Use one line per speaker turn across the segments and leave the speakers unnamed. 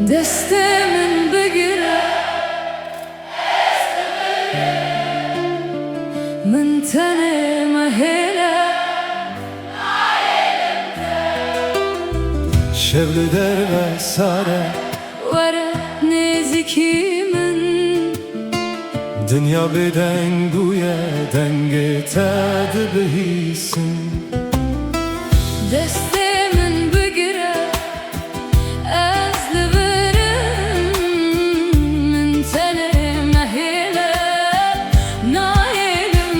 Deste Min Bigire من تني مهيلة
شغل در و ساره
وره نزیکی من
دنیا به دنگویه دنگ تد بهیسن
Deste Min Bigire از لبرم من تني مهيلة نايلم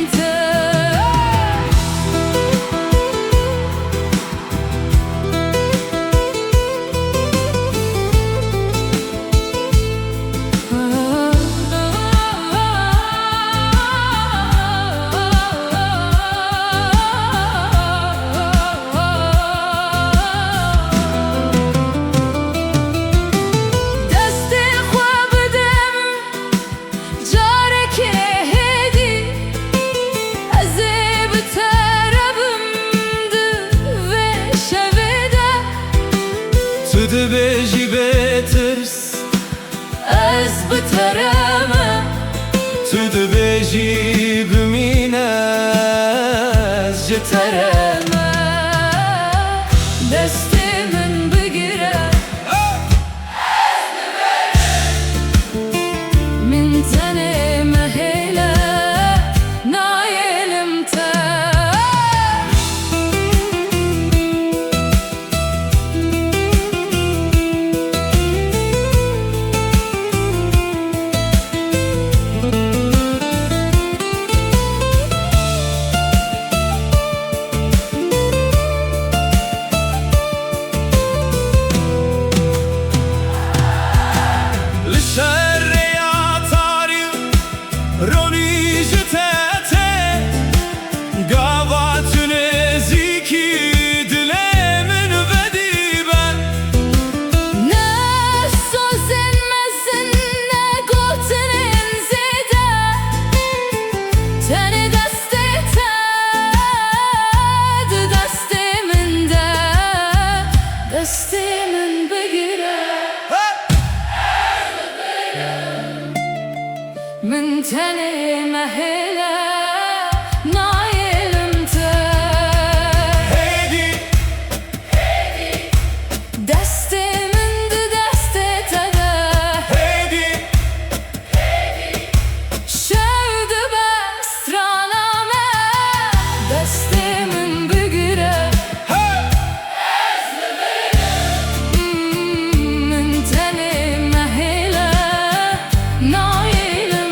تو بجی بترس
از بترمه
تو بجی بمینه از جترمه
Deste Min Bigire من تني مهيلة نايلم Deste Min Bigire من تني مهيلة نايلم
هيدي
Deste Min Deste Tada
هيدي
شود بسترانامه Deste Min Bigire من تني مهيلة نايلم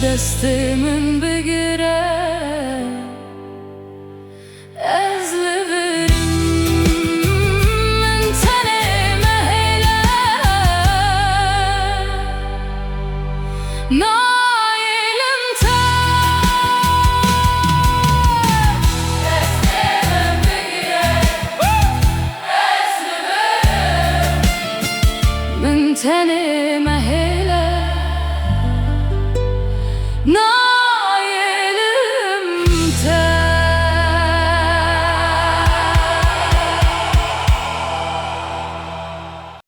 Deste Min Bigire از لبرم من تني مهيلة نايلم Deste Min Bigire از لبرم من تني